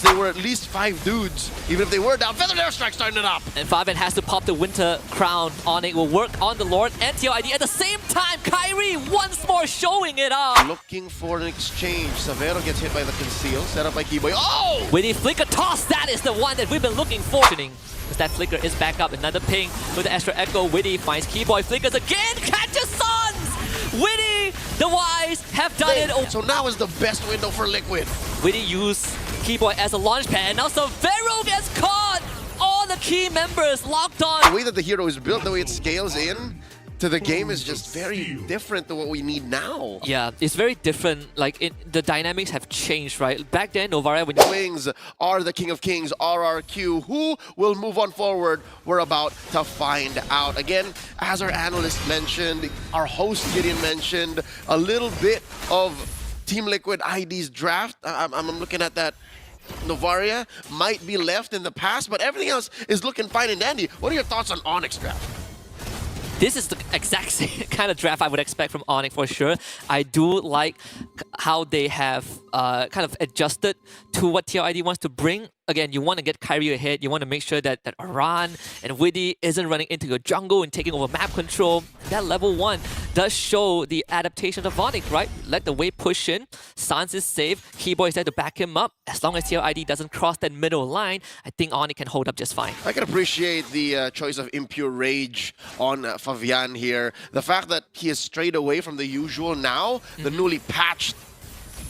there were at least 5 dudes. Even if they were down, Feathered Airstrike starting it up. And Fabian has to pop the Winter Crown. ONIC will work on the Lord and TLID at the same time. Kyrie once more showing it off. Looking for an exchange. Severo gets hit by the conceal, set up by Keyboy. Oh! With the flicker toss, that is the one that we've been looking for. As that flicker is back up, another ping with the extra echo. Witty finds Keyboy, flickers again, catches Suns! Witty, the Wise have done it. So now is the best window for Liquid. Witty used Keyboy as a launch pad, and now Severo gets caught! All the key members locked on. The way that the hero is built, the way it scales in to the game is just very different to what we need now. Yeah, it's very different. Like, the dynamics have changed, right? Back then, Novaria, when you... Wings are the King of Kings, RRQ. Who will move on forward? We're about to find out. Again, as our analyst mentioned, our host Gideon mentioned, a little bit of Team Liquid ID's draft. I'm looking at that. Novaria might be left in the past, but everything else is looking fine and dandy. What are your thoughts on ONIC's draft? This is the exact same kind of draft I would expect from ONIC for sure. I do like how they have kind of adjusted to what TLID wants to bring. Again, you want to get Kyrie ahead. You want to make sure that Aran and Witty isn't running into your jungle and taking over map control. That level 1 does show the adaptation of ONIC, right? Let the wave push in. Sans is safe. Keyboy is there to back him up. As long as TLID doesn't cross that middle line, I think ONIC can hold up just fine. I can appreciate the choice of Impure Rage on Fabian here. The fact that he is strayed away from the usual now, the newly patched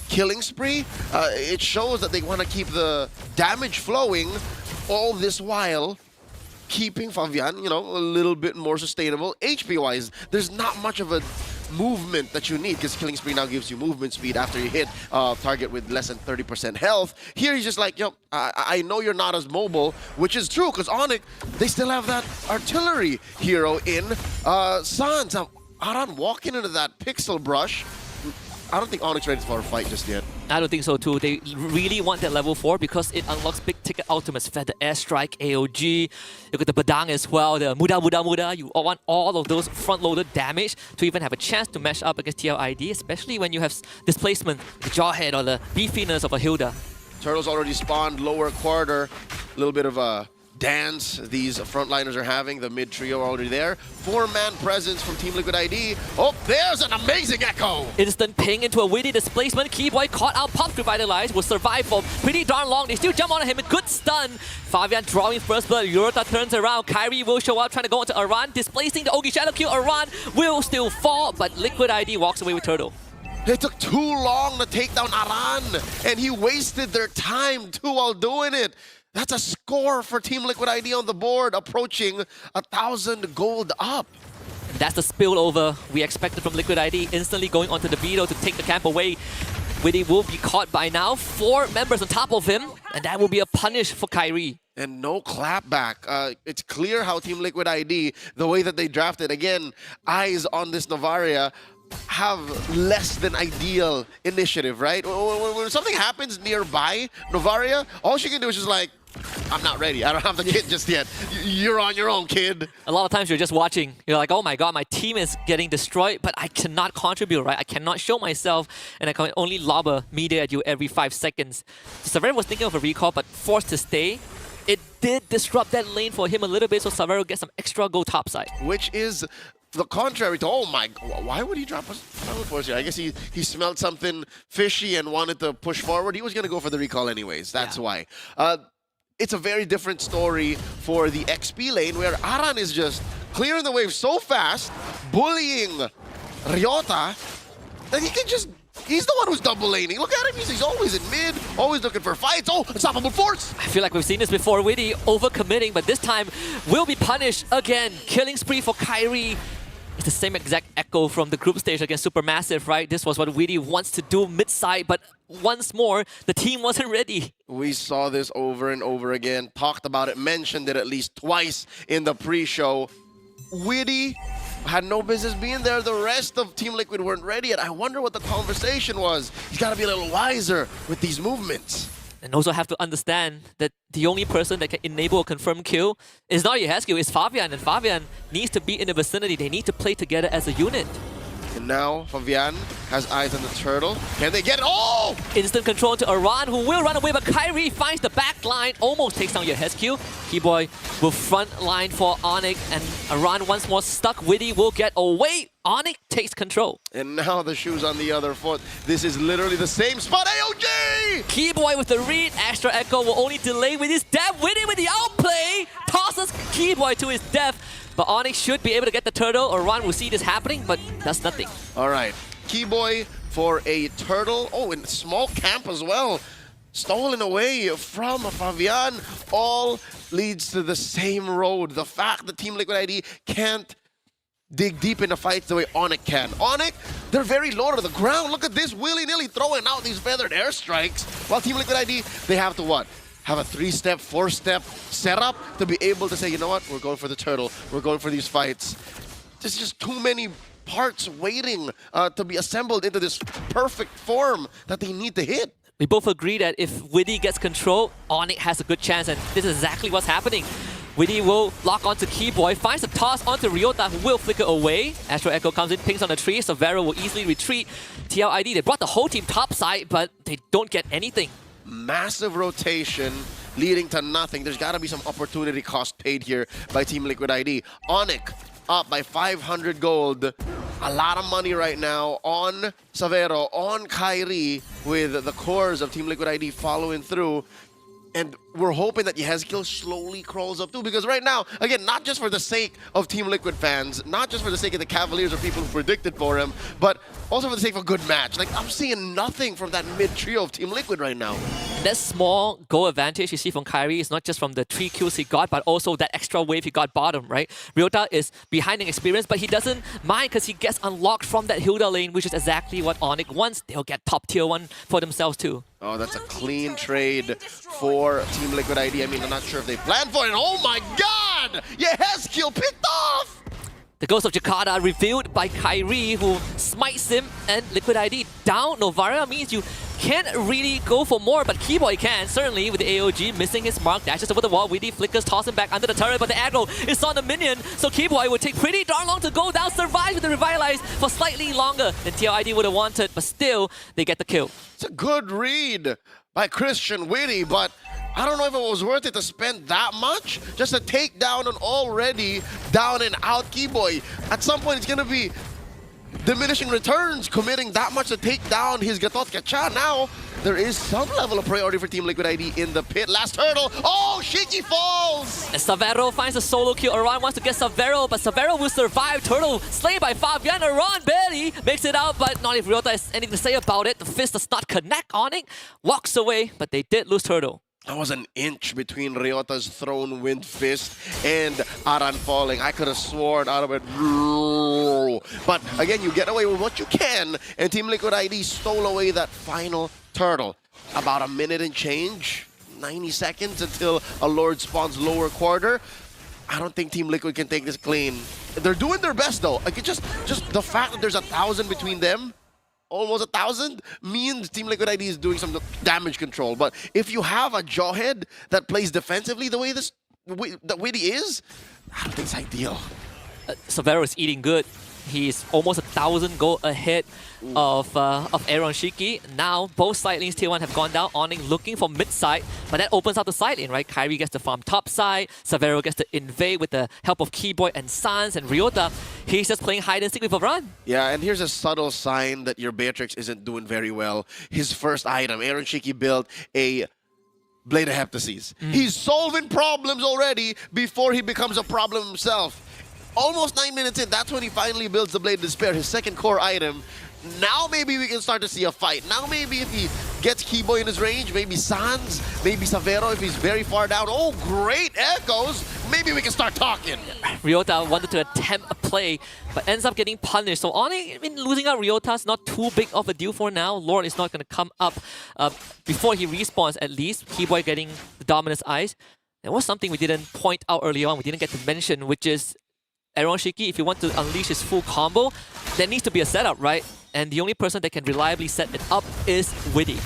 killing spree, it shows that they want to keep the damage flowing, all this while keeping Fabian, you know, a little bit more sustainable. HP-wise, there's not much of a movement that you need because killing spree now gives you movement speed after you hit target with less than 30% health. Here he's just like, yo, I know you're not as mobile, which is true because ONIC, they still have that artillery hero in Sans. Aran walking into that pixel brush. I don't think ONIC's ready for a fight just yet. I don't think so too. They really want that level 4 because it unlocks big ticket ultimates. Feather Airstrike, AOG, you got the Badang as well, the Muda. You want all of those front-loaded damage to even have a chance to match up against TLID, especially when you have displacement, the Jawhead or the beefiness of a Hilda. Turtles already spawned lower quarter. A little bit of a dance these frontliners are having. The mid trio are already there. 4-man presence from Team Liquid ID. Oh, there's an amazing echo! Instant ping into a Witty displacement. Keyboy caught out, popped revitalized, will survive for pretty darn long. They still jump on him, a good stun. Fabian drawing first blood. Yurota turns around. Kyrie will show up, trying to go into Aran, displacing the Ogi Shadow Q. Aran will still fall, but Liquid ID walks away with Turtle. It took too long to take down Aran, and he wasted their time too while doing it. That's a score for Team Liquid ID on the board, approaching 1,000 gold up. That's the spillover we expected from Liquid ID, instantly going onto the Vito to take the camp away. Witty will be caught by now. 4 members on top of him, and that will be a punish for Kyrie. And no clapback. It's clear how Team Liquid ID, the way that they drafted, again, eyes on this Novaria, have less than ideal initiative, right? When something happens nearby Novaria, all she can do is just like, I'm not ready. I don't have the kit just yet. You're on your own, kid. A lot of times you're just watching. You're like, oh my god, my team is getting destroyed, but I cannot contribute, right? I cannot show myself, and I can only lob a media at you every 5 seconds. Severo was thinking of a recall, but forced to stay. It did disrupt that lane for him a little bit, so Severo gets some extra go topside. Which is the contrary to, oh my, why would he drop us force here? I guess he smelled something fishy and wanted to push forward. He was going to go for the recall anyways. That's why. It's a very different story for the XP lane where Aran is just clearing the wave so fast, bullying Ryota, that he can just, he's the one who's double laning. Look at him, he's always in mid, always looking for fights. Oh, unstoppable force! I feel like we've seen this before. Witty overcommitting, but this time will be punished again. Killing spree for Kyrie. It's the same exact echo from the group stage against Supermassive, right? This was what Witty wants to do mid-side, but once more, the team wasn't ready. We saw this over and over again, talked about it, mentioned it at least twice in the pre-show. Witty had no business being there. The rest of Team Liquid weren't ready yet. I wonder what the conversation was. He's got to be a little wiser with these movements. And also have to understand that the only person that can enable a confirmed kill is not Yehescu, it's Fabian. And Fabian needs to be in the vicinity. They need to play together as a unit. And Now, Favian has eyes on the turtle. Can they get it? Oh! Instant control to Aran, who will run away, but Kyrie finds the back line, almost takes down your Hesq. Keyboy will front line for ONIC, and Aran once more stuck. Witty will get away. ONIC takes control. And now the shoe's on the other foot. This is literally the same spot. AOG! Keyboy with the read. Extra Echo will only delay with his death. Witty with the outplay. Tosses Keyboy to his death. But ONIC should be able to get the turtle. Aran will see this happening, but does nothing. All right. Keyboy for a turtle. Oh, and small camp as well. Stolen away from Favian. All leads to the same road. The fact that Team Liquid ID can't dig deep into fights the way ONIC can. ONIC, they're very low to the ground. Look at this, willy-nilly throwing out these feathered airstrikes. While Team Liquid ID, they have to what? Have a 3-step, 4-step setup to be able to say, you know what, we're going for the turtle. We're going for these fights. There's just too many parts waiting to be assembled into this perfect form that they need to hit. We both agree that if Witty gets control, ONIC has a good chance, and this is exactly what's happening. Witty will lock onto Keyboy, finds a toss onto Ryota, who will flicker away. Astro Echo comes in, pings on the tree, Savero will easily retreat. TLID, they brought the whole team topside, but they don't get anything. Massive rotation leading to nothing. There's got to be some opportunity cost paid here by Team Liquid ID. ONIC up by 500 gold. A lot of money right now on Savero, on Kyrie, with the cores of Team Liquid ID following through. And we're hoping that Yehezkiel slowly crawls up too, because right now, again, not just for the sake of Team Liquid fans, not just for the sake of the Cavaliers or people who predicted for him, but also for the sake of a good match. Like, I'm seeing nothing from that mid-trio of Team Liquid right now. That small goal advantage you see from Kyrie is not just from the 3 kills he got, but also that extra wave he got bottom, right? Ryota is behind in experience, but he doesn't mind because he gets unlocked from that Hilda lane, which is exactly what ONIC wants. They'll get top tier 1 for themselves too. Oh, that's a clean trade for Team Liquid ID. I mean, I'm not sure if they planned for it. Oh my god! Yehezkiel picked off! The Ghost of Jakarta revealed by Kyrie, who smites him, and Liquid ID down. Novara means you can't really go for more, but Keyboy can, certainly, with the AOG missing his mark, dashes over the wall. Witty flickers, toss him back under the turret, but the aggro is on the minion, so Keyboy would take pretty darn long to go down, survives with the Revitalize for slightly longer than TLID would have wanted, but still, they get the kill. It's a good read by Christian Witty, but I don't know if it was worth it to spend that much just to take down an already down and out Keyboy. At some point, it's going to be diminishing returns, committing that much to take down his Gatot Kacha. Now, there is some level of priority for Team Liquid ID in the pit. Last hurdle. Oh, Shiki falls! And Savero finds a solo kill. Aran wants to get Savero, but Savero will survive. Turtle slain by Favian. Aran barely makes it out, but not if Ryota has anything to say about it. The fist does not connect on it. Walks away, but they did lose Turtle. That was an inch between Ryota's thrown wind fist and Aran falling. I could have sworn out of it. But again, you get away with what you can, and Team Liquid ID stole away that final turtle. About a minute and change, 90 seconds until a Lord spawns lower quarter. I don't think Team Liquid can take this clean. They're doing their best though. Like, just the fact that there's 1,000 between them, almost 1,000, means Team Liquid ID is doing some damage control. But if you have a Jawhead that plays defensively the way that Witty is, I don't think it's ideal. Savero is eating good. He's almost 1,000 gold ahead of Aaron Shiki. Now, both side lanes tier 1 have gone down. ONIC looking for mid side, but that opens up the side lane, right? Kyrie gets to farm top side. Savero gets to invade with the help of Keyboy and Sans, and Ryota, he's just playing hide and seek with Aran. Yeah, and here's a subtle sign that your Beatrix isn't doing very well. His first item, Aaron Shiki built a Blade of Heptases. He's solving problems already before he becomes a problem himself. Almost 9 minutes in, that's when he finally builds the Blade of Despair, his second core item. Now maybe we can start to see a fight. Now maybe if he gets Keyboy in his range, maybe Sans, maybe Savero if he's very far down. Oh, great echoes. Maybe we can start talking. Ryota wanted to attempt a play, but ends up getting punished. So ONIC, I mean, losing out Ryota is not too big of a deal for now. Lord is not going to come up before he respawns at least. Keyboy getting the Dominus Eyes. There was something we didn't point out early on, we didn't get to mention, which is Aaron Shiki, if you want to unleash his full combo, there needs to be a setup, right? And the only person that can reliably set it up is Witty.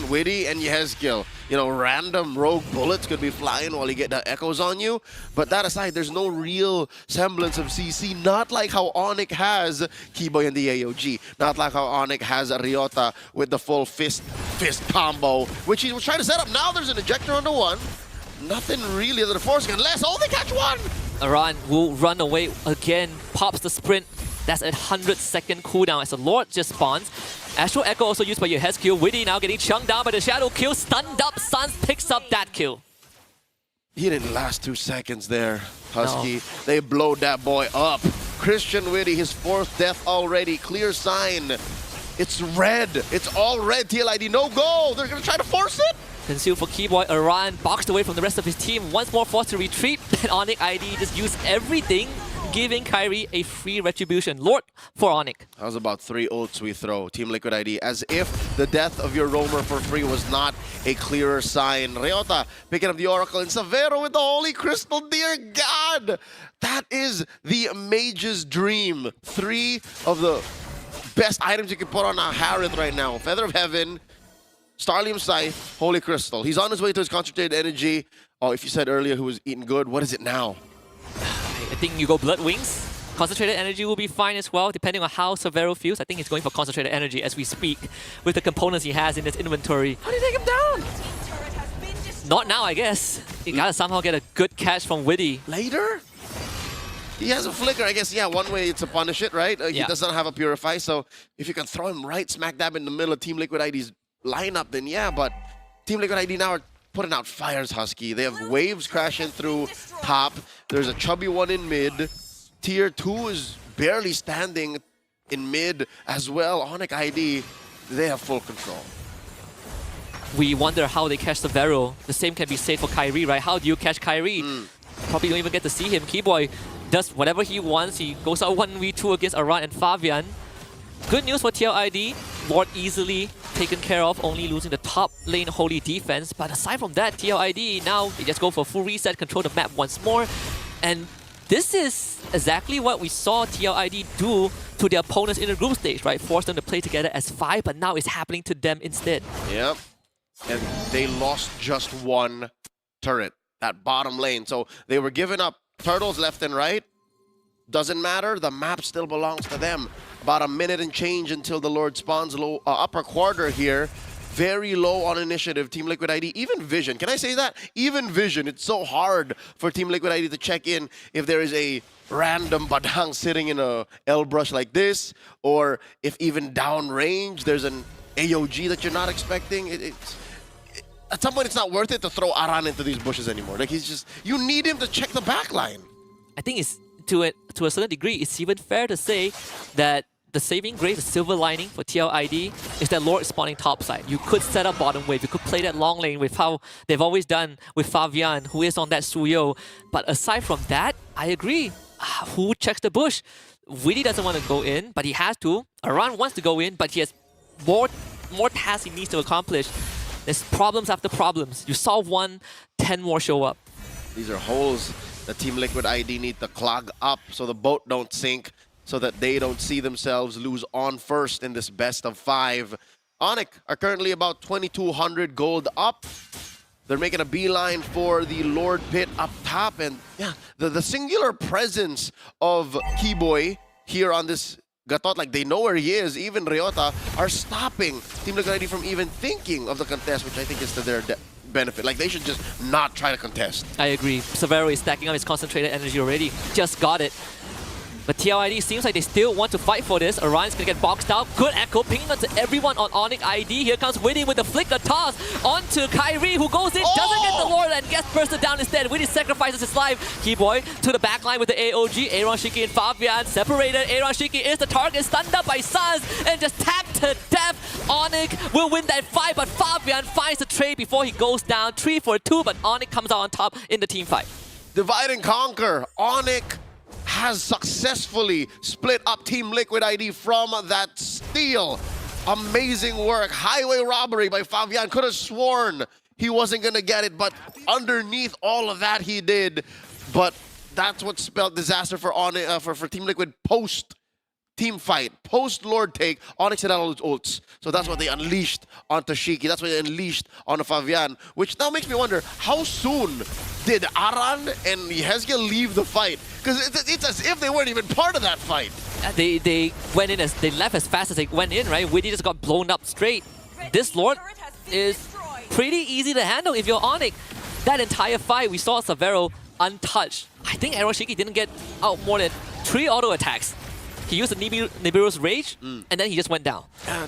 Witty and Yehezkiel. random rogue bullets could be flying while you get the echoes on you. But that aside, there's no real semblance of CC. Not like how ONIC has Keyboy and the AOG. Not like how ONIC has Ryota with the full fist combo, which he was trying to set up. Now there's an ejector on the one. Nothing really other than forcing unless they catch one. Aran will run away again, pops the sprint. That's a 100-second cooldown as the Lord just spawns. Astral Echo also used by your head skill. Witty now getting chunked down by the Shadow kill. Stunned up, Suns picks up that kill. He didn't last 2 seconds there, Husky. No. They blowed that boy up. Christian Witty, his 4th death already. Clear sign. It's red. It's all red. TLID, no go. They're going to try to force it. Concealed for Keyboy. Aran boxed away from the rest of his team. Once more forced to retreat. And ONIC ID just used everything, giving Kyrie a free retribution. Lord for ONIC. That was about 3 ults we throw. Team Liquid ID. As if the death of your roamer for free was not a clearer sign. Ryota picking up the Oracle and Savero with the Holy Crystal. Dear God! That is the mage's dream. 3 of the best items you can put on a Harith right now. Feather of Heaven, Starlium Scythe, Holy Crystal. He's on his way to his concentrated energy. Oh, if you said earlier who was eating good, what is it now? I think you go Blood Wings. Concentrated energy will be fine as well, depending on how Savero feels. I think he's going for concentrated energy as we speak, with the components he has in his inventory. How do you take him down? Not now, I guess. You gotta somehow get a good catch from Witty. Later? He has a flicker, I guess. Yeah, one way to punish it, right? He does not have a Purify, so if you can throw him right smack dab in the middle of Team Liquid ID's lineup, then yeah, but Team Liquid ID now are putting out fires, Husky. They have waves crashing through top. There's a chubby one in mid. Tier 2 is barely standing in mid as well. ONIC ID, they have full control. We wonder how they catch Savero. The same can be said for Kyrie, right? How do you catch Kyrie? Probably don't even get to see him. Keyboy does whatever he wants. He goes out 1v2 against Aran and Fabian. Good news for TLID. Lord easily taken care of, only losing the top lane Holy defense. But aside from that, TLID now they just go for full reset, control the map once more. And this is exactly what we saw TLID do to their opponents in the group stage, right? Force them to play together as 5, but now it's happening to them instead. Yep. And they lost just 1 turret, that bottom lane. So they were giving up turtles left and right. Doesn't matter, the map still belongs to them. About a minute and change until the Lord spawns low, upper quarter here. Very low on initiative, Team Liquid ID. Even Vision, can I say that? Even Vision, it's so hard for Team Liquid ID to check in if there is a random Badang sitting in a L-brush like this, or if even downrange, there's an AOG that you're not expecting. At some point, it's not worth it to throw Aran into these bushes anymore. Like, he's just, you need him to check the backline. I think it's to a certain degree, it's even fair to say that the saving grace, the silver lining for TLID is that Lord is spawning topside. You could set up bottom wave. You could play that long lane with how they've always done with Fabian, who is on that Suyo. But aside from that, I agree. Who checks the bush? Witty doesn't want to go in, but he has to. Aran wants to go in, but he has more tasks he needs to accomplish. There's problems after problems. You solve one, 10 more show up. These are holes that Team Liquid ID need to clog up so the boat don't sink, so that they don't see themselves lose on first in this best of 5. ONIC are currently about 2,200 gold up. They're making a beeline for the Lord Pit up top. And yeah, the singular presence of Keyboy here on this Gatot, like they know where he is, even Ryota, are stopping Team Liquid ID from even thinking of the contest, which I think is to their benefit. Like, they should just not try to contest. I agree. Savero is stacking up his concentrated energy already. Just got it. But TLID seems like they still want to fight for this. Orion's gonna get boxed out. Good echo, pinging onto everyone on ONIC ID. Here comes Witty with the flicker toss onto Kyrie, who goes in, doesn't get the Lord, and gets bursted down instead. Witty sacrifices his life. Keyboy to the backline with the AOG. Aaron Shiki and Fabian separated. Aaron Shiki is the target, stunned up by Sans, and just tapped to death. ONIC will win that fight, but Fabian finds the trade before he goes down. 3 for 2, but ONIC comes out on top in the team fight. Divide and conquer. ONIC has successfully split up Team Liquid ID from that steal. Amazing work. Highway robbery by Fabian. Could have sworn he wasn't going to get it, but underneath all of that he did. But that's what spelled disaster for for Team Liquid post team fight, post-Lord take, ONIC had all its ults. So that's what they unleashed on Tashiki. That's what they unleashed on Favian, which now makes me wonder, how soon did Aran and Yehezkiel leave the fight? Because it's as if they weren't even part of that fight. They went in they left as fast as they went in, right? Widdy just got blown up straight. This Lord is pretty easy to handle if you're ONIC. That entire fight, we saw Severo untouched. I think Aaron Shiki didn't get out more than 3 auto attacks. He used the Nibiru's Rage, and then he just went down.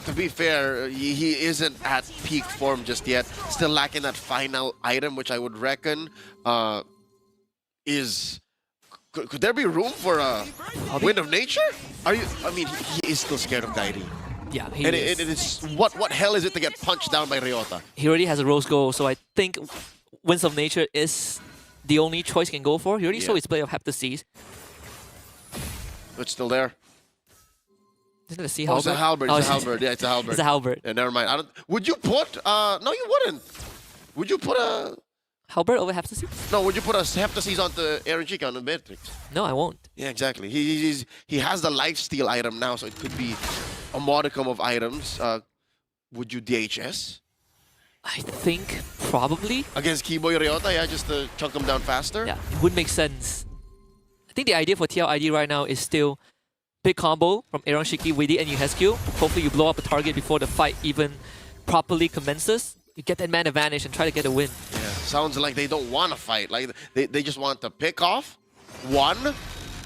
To be fair, he isn't at peak form just yet. Still lacking that final item, which I would reckon is... Could there be room for a Wind of Nature? I mean, he is still scared of Kairi. Yeah, he and is. it is what hell is it to get punched down by Ryota? He already has a Rose Gold, so I think Winds of Nature is the only choice he can go for. He already saw his play of Heptaseas. It's still there. Isn't it a Sea Halberd? Halberd? It's a Halberd. It's a Halberd. Yeah, it's a Halberd. It's a Halberd. Yeah, never mind. Would you put... no, you wouldn't. Would you put a... Halberd over Heptaseas? No, would you put a Heptaseas onto Aaron Chica on the Beatrix? No, I won't. Yeah, exactly. He has the lifesteal item now, so it could be a modicum of items. Would you DHS? I think probably. Against Keyboy Ryota, yeah, just to chunk him down faster? Yeah, it would make sense. I think the idea for TLID right now is still big combo from Aaron Shiki, Widdy, and Yehezkiel. Hopefully you blow up a target before the fight even properly commences. You get that man advantage and try to get a win. Yeah, sounds like they don't want to fight. Like they just want to pick off one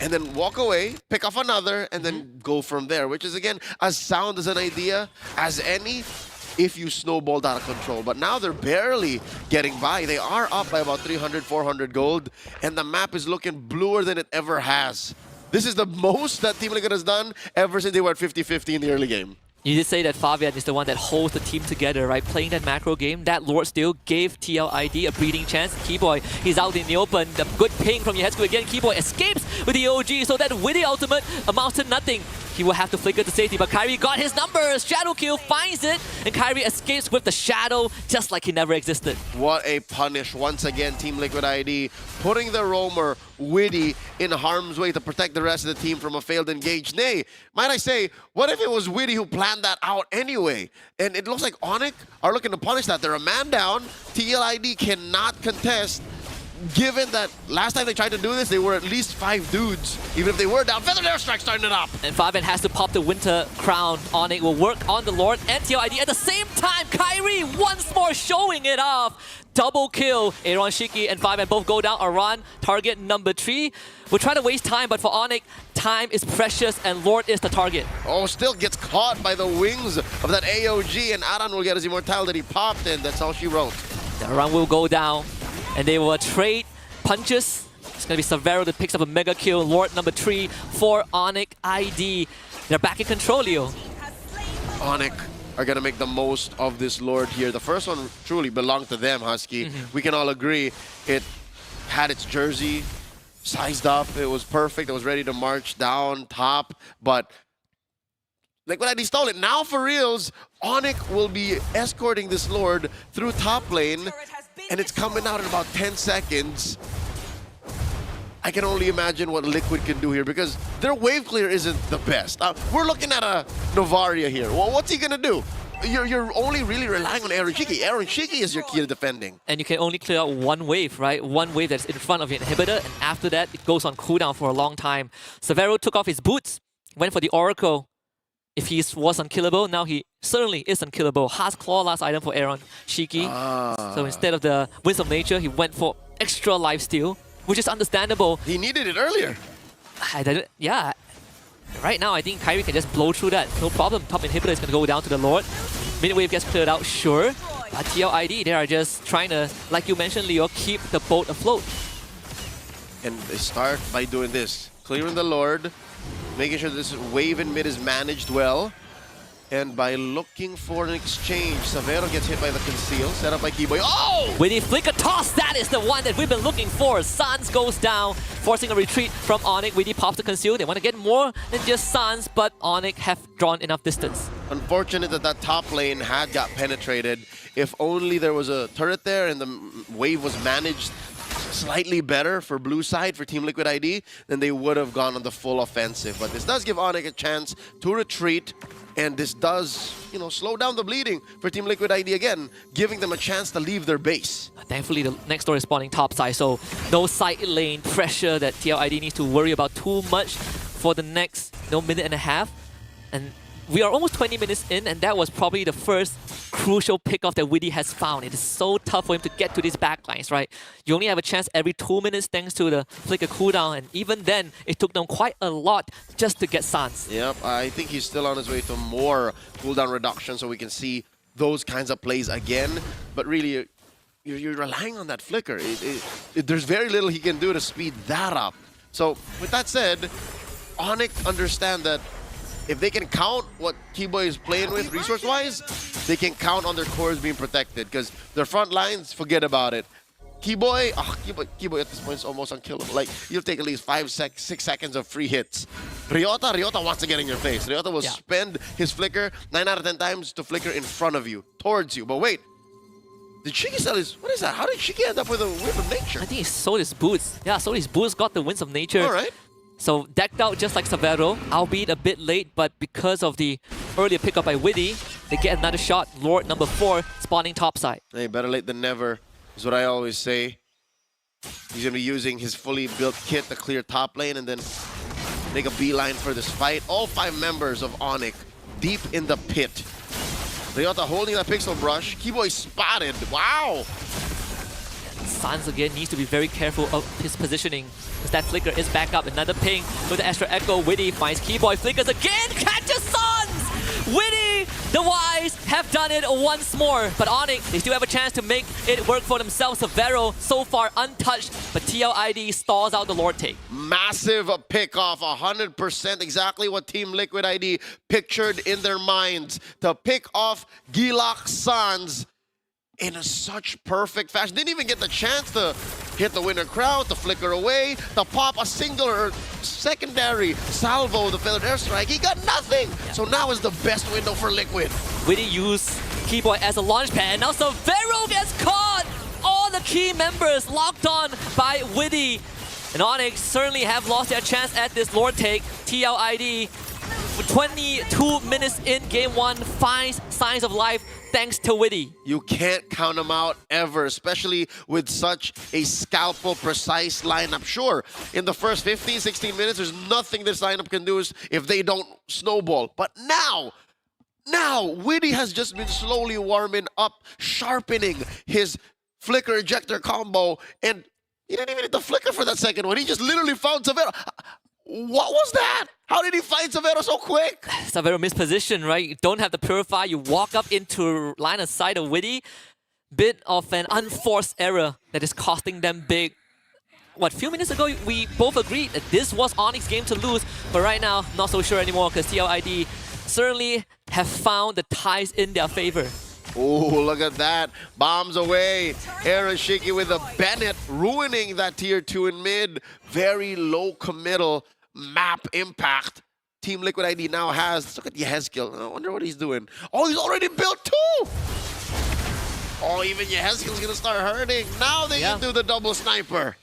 and then walk away, pick off another, and then go from there, which is, again, as sound as an idea as any if you snowballed out of control. But now they're barely getting by. They are up by about 300, 400 gold, and the map is looking bluer than it ever has. This is the most that Team Liquid has done ever since they were at 50-50 in the early game. You did say that Favian is the one that holds the team together, right? Playing that macro game, that Lord still gave TLID a breathing chance. Keyboy, he's out in the open. The good ping from Yehezkiel again. Keyboy escapes with the OG, so that Widdy ultimate amounts to nothing. He will have to flicker to safety, but Kairi got his numbers. Shadow kill finds it, and Kairi escapes with the Shadow just like he never existed. What a punish. Once again, Team Liquid ID putting the roamer, Widdy, in harm's way to protect the rest of the team from a failed engage. Nay, might I say, what if it was Widdy who planned that out anyway? And it looks like ONIC are looking to punish that. They're a man down. TLID cannot contest. Given that last time they tried to do this, they were at least 5 dudes. Even if they were down, Feather Airstrike starting it up. And Fabian has to pop the Winter Crown. ONIC will work on the Lord and TLID at the same time. Kairi once more showing it off. Double kill. Aaron Shiki and Fabian both go down. Aran, target number 3. We're trying to waste time, but for ONIC, time is precious and Lord is the target. Oh, still gets caught by the wings of that AOG, and Aran will get his immortality popped in. That's all she wrote. The Aran will go down. And they will trade punches. It's going to be Severo that picks up a mega kill. Lord number 3 for ONIC ID. They're back in control, Leo. ONIC are going to make the most of this Lord here. The first one truly belonged to them, Husky. We can all agree it had its jersey sized up. It was perfect. It was ready to march down top. But like when I stole it, now for reals, ONIC will be escorting this Lord through top lane. And it's coming out in about 10 seconds. I can only imagine what Liquid can do here because their wave clear isn't the best. We're looking at a Novaria here. Well, what's he going to do? You're only really relying on Aaron Shiki. Aaron Shiki is your key to defending. And you can only clear out one wave, right? One wave that's in front of your inhibitor. And after that, it goes on cooldown for a long time. Severo took off his boots, went for the Oracle. If he was unkillable, now he certainly is unkillable. Heart's Claw, last item for Aaron Shiki. So instead of the Winds of Nature, he went for extra lifesteal, which is understandable. He needed it earlier. Yeah. Right now, I think Kairi can just blow through that. No problem. Top inhibitor is going to go down to the Lord. Mid wave gets cleared out, sure. But TLID, they are just trying to, like you mentioned, Leo, keep the boat afloat. And they start by doing this. Clearing the Lord. Making sure this wave in mid is managed well. And by looking for an exchange, Severo gets hit by the conceal, set up by Keyboy. Oh! With the flicker toss, that is the one that we've been looking for. Sans goes down, forcing a retreat from ONIC. Widdy pops the conceal. They want to get more than just Sans, but ONIC have drawn enough distance. Unfortunate that that top lane had got penetrated. If only there was a turret there and the wave was managed slightly better for blue side, for Team Liquid ID, then they would have gone on the full offensive. But this does give ONIC a chance to retreat, and this does, you know, slow down the bleeding for Team Liquid ID again, giving them a chance to leave their base. Thankfully, the next door is spawning top side, so no side lane pressure that TLID needs to worry about too much for the next minute and a half. And we are almost 20 minutes in, and that was probably the first crucial pickoff that Witty has found. It is so tough for him to get to these backlines, right? You only have a chance every 2 minutes thanks to the flicker cooldown, and even then, it took them quite a lot just to get Sans. Yep, I think he's still on his way to more cooldown reduction so we can see those kinds of plays again. But really, you're relying on that flicker. There's very little he can do to speed that up. So, with that said, ONIC understand that if they can count what Keyboy is playing with resource-wise, they can count on their cores being protected, because their front lines, forget about it. Keyboy at this point is almost unkillable. Like, you'll take at least 6 seconds of free hits. Ryota wants to get in your face. Ryota will spend his flicker 9 out of 10 times to flicker in front of you, towards you. But wait, did Shiki sell his... What is that? How did Shiki end up with a Wind of Nature? I think he sold his boots. Yeah, sold his boots, got the Winds of Nature. All right. So decked out just like Severo, albeit a bit late, but because of the earlier pickup by Witty, they get another shot. Lord number 4 spawning topside. Hey, better late than never is what I always say. He's going to be using his fully built kit to clear top lane and then make a beeline for this fight. All 5 members of ONIC deep in the pit. Ryota holding that pixel brush. Keyboy spotted. Wow! Sans again needs to be very careful of his positioning, because that flicker is back up. Another ping with the extra echo. Witty finds Keyboy, flickers again, catches Sans! Witty, the Wise have done it once more, but ONIC, they still have a chance to make it work for themselves. Severo so far untouched, but TLID stalls out the Lord take. Massive pick off, 100% exactly what Team Liquid ID pictured in their minds, to pick off Gilak Sans in such perfect fashion. Didn't even get the chance to hit the winner crowd, to flicker away, to pop a singular or secondary salvo, the feathered airstrike. He got nothing. Yeah. So now is the best window for Liquid. Witty used Keyboy as a launch pad, and now Severo gets caught. All the key members locked on by Witty. And ONIC certainly have lost their chance at this Lord take. TLID, 22 minutes in game 1, finds signs of life thanks to Witty. You can't count them out ever, especially with such a scalpel precise lineup. Sure, in the first 15, 16 minutes, there's nothing this lineup can do if they don't snowball. But now, Witty has just been slowly warming up, sharpening his flicker ejector combo, and he didn't even hit the flicker for that second one. He just literally found Severo. What was that? How did he find Severo so quick? Severo mispositioned, right? You don't have the Purify. You walk up into line of sight of Witty. Bit of an unforced error that is costing them big. What, a few minutes ago, we both agreed that this was ONIC's game to lose. But right now, not so sure anymore, because TLID certainly have found the ties in their favor. Oh, look at that. Bombs away. Aaron Shiki with a Bennett, ruining that tier 2 in mid. Very low committal map impact. Team Liquid ID now has. Look at Yehezkiel. I wonder what he's doing. Oh, he's already built 2. Oh, even Yehezkiel's going to start hurting. Now they can do the double sniper.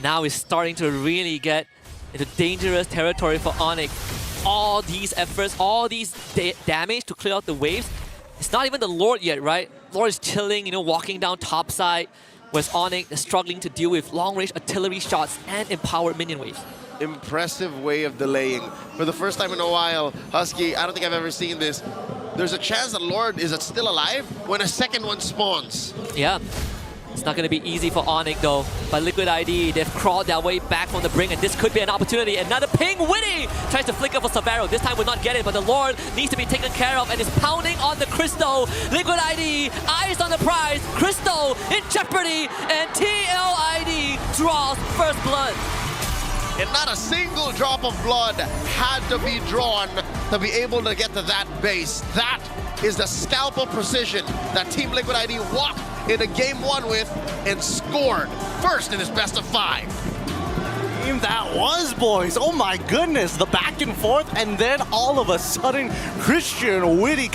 Now it's starting to really get into dangerous territory for ONIC. All these efforts, all these damage to clear out the waves. It's not even the Lord yet, right? Lord is chilling, you know, walking down topside, whereas ONIC is struggling to deal with long-range artillery shots and empowered minion waves. Impressive way of delaying. For the first time in a while, Husky, I don't think I've ever seen this. There's a chance that Lord is still alive when a second one spawns. Yeah. It's not going to be easy for ONIC though. But Liquid ID, they've crawled their way back from the brink, and this could be an opportunity. Another ping. Witty tries to flicker for Severo. This time will not get it, but the Lord needs to be taken care of and is pounding on the Crystal. Liquid ID, eyes on the prize. Crystal in jeopardy, and TLID draws first blood. And not a single drop of blood had to be drawn to be able to get to that base. That is the scalpel precision that Team Liquid ID walked into game 1 with and scored first in his best of 5. That was, boys. Oh my goodness. The back and forth, and then all of a sudden, Christian Witty